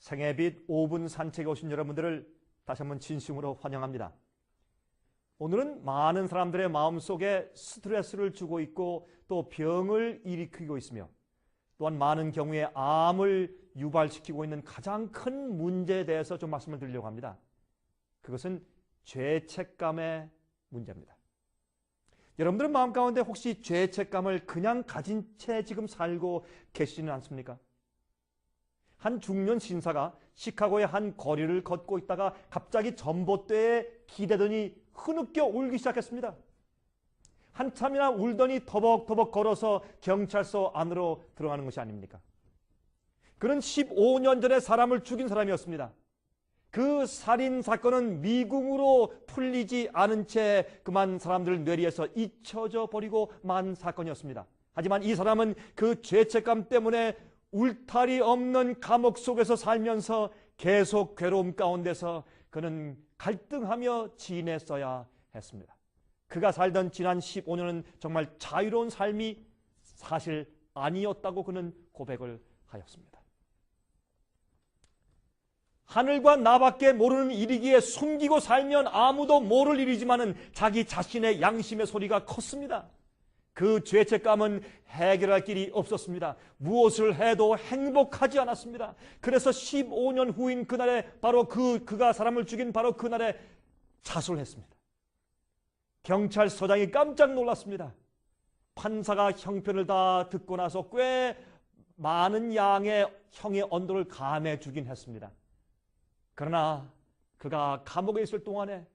생애빛 5분 산책에 오신 여러분들을 다시 한번 진심으로 환영합니다. 오늘은 많은 사람들의 마음속에 스트레스를 주고 있고 또 병을 일으키고 있으며 또한 많은 경우에 암을 유발시키고 있는 가장 큰 문제에 대해서 좀 말씀을 드리려고 합니다. 그것은 죄책감의 문제입니다. 여러분들은 마음 가운데 혹시 죄책감을 그냥 가진 채 지금 살고 계시지는 않습니까? 한 중년 신사가 시카고의 한 거리를 걷고 있다가 갑자기 전봇대에 기대더니 흐느껴 울기 시작했습니다. 한참이나 울더니 터벅터벅 걸어서 경찰서 안으로 들어가는 것이 아닙니까? 그는 15년 전에 사람을 죽인 사람이었습니다. 그 살인 사건은 미궁으로 풀리지 않은 채 그만 사람들 뇌리에서 잊혀져 버리고 만 사건이었습니다. 하지만 이 사람은 그 죄책감 때문에 울타리 없는 감옥 속에서 살면서 계속 괴로움 가운데서 그는 갈등하며 지냈어야 했습니다. 그가 살던 지난 15년은 정말 자유로운 삶이 사실 아니었다고 그는 고백을 하였습니다. 하늘과 나밖에 모르는 일이기에 숨기고 살면 아무도 모를 일이지만은 자기 자신의 양심의 소리가 컸습니다. 그 죄책감은 해결할 길이 없었습니다. 무엇을 해도 행복하지 않았습니다. 그래서 15년 후인 그날에 바로 그가 사람을 죽인 바로 그날에 자수를 했습니다. 경찰서장이 깜짝 놀랐습니다. 판사가 형편을 다 듣고 나서 꽤 많은 양의 형의 언도를 감해 주긴 했습니다. 그러나 그가 감옥에 있을 동안에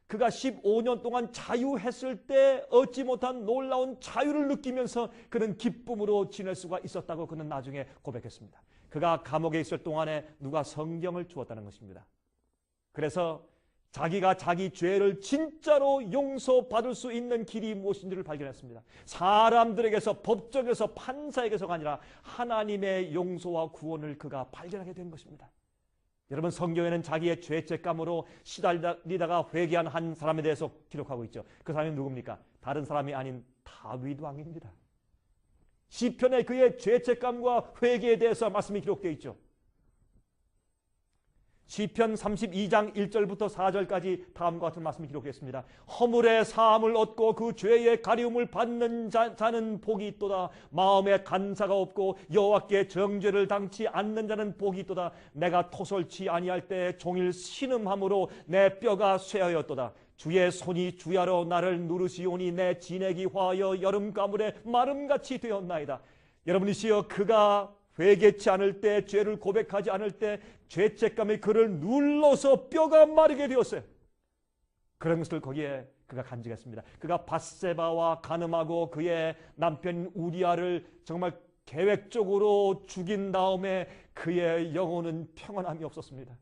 그가 15년 동안 자유했을 때 얻지 못한 놀라운 자유를 느끼면서 그는 기쁨으로 지낼 수가 있었다고 그는 나중에 고백했습니다. 그가 감옥에 있을 동안에 누가 성경을 주었다는 것입니다. 그래서 자기가 자기 죄를 진짜로 용서받을 수 있는 길이 무엇인지를 발견했습니다. 사람들에게서, 법정에서, 판사에게서가 아니라 하나님의 용서와 구원을 그가 발견하게 된 것입니다. 여러분, 성경에는 자기의 죄책감으로 시달리다가 회개한 한 사람에 대해서 기록하고 있죠. 그 사람이 누굽니까? 다른 사람이 아닌 다윗 왕입니다. 시편에 그의 죄책감과 회개에 대해서 말씀이 기록되어 있죠. 시편 32장 1절부터 4절까지 다음과 같은 말씀이 기록되어 있습니다. 허물의 사함을 얻고 그 죄의 가리움을 받는 자는 복이 있도다. 마음에 간사가 없고 여호와께 정죄를 당치 않는 자는 복이 있도다. 내가 토설치 아니할 때 종일 신음함으로 내 뼈가 쇠하였도다. 주의 손이 주야로 나를 누르시오니 내 진액이 화하여 여름 가물에 마름같이 되었나이다. 여러분이시여, 그가 회개치 않을 때, 죄를 고백하지 않을 때 죄책감이 그를 눌러서 뼈가 마르게 되었어요. 그런 것을 거기에 그가 간직했습니다. 그가 밧세바와 간음하고 그의 남편 우리아를 정말 계획적으로 죽인 다음에 그의 영혼은 평안함이 없었습니다.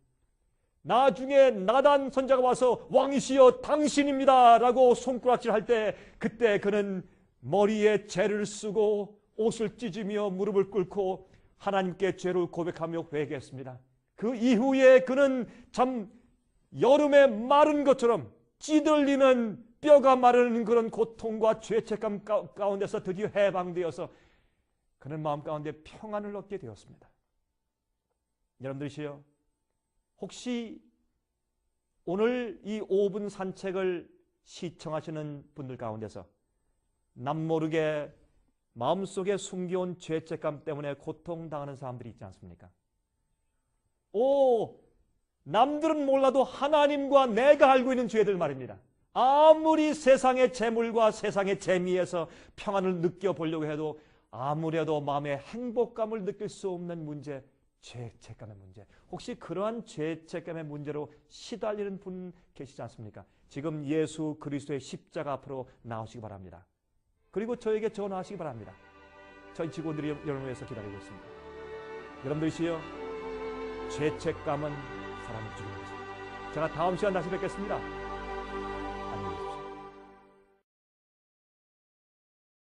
나중에 나단 선자가 와서 왕이시여 당신입니다 라고 손가락질할 때 그때 그는 머리에 재를 쓰고 옷을 찢으며 무릎을 꿇고 하나님께 죄를 고백하며 회개했습니다. 그 이후에 그는 참 여름에 마른 것처럼 찌들리는 뼈가 마르는 그런 고통과 죄책감 가운데서 드디어 해방되어서 그는 마음 가운데 평안을 얻게 되었습니다. 여러분들이시여, 혹시 오늘 이 5분 산책을 시청하시는 분들 가운데서 남모르게 마음속에 숨겨온 죄책감 때문에 고통당하는 사람들이 있지 않습니까? 남들은 몰라도 하나님과 내가 알고 있는 죄들 말입니다. 아무리 세상의 재물과 세상의 재미에서 평안을 느껴보려고 해도 아무래도 마음의 행복감을 느낄 수 없는 문제, 죄책감의 문제. 혹시 그러한 죄책감의 문제로 시달리는 분 계시지 않습니까? 지금 예수 그리스도의 십자가 앞으로 나오시기 바랍니다. 그리고 저에게 전화하시기 바랍니다. 저희 직원들이 여러분을 위해서 기다리고 있습니다. 여러분들이시여, 죄책감은 사람을 죽이는 것입니다. 제가 다음 시간 다시 뵙겠습니다.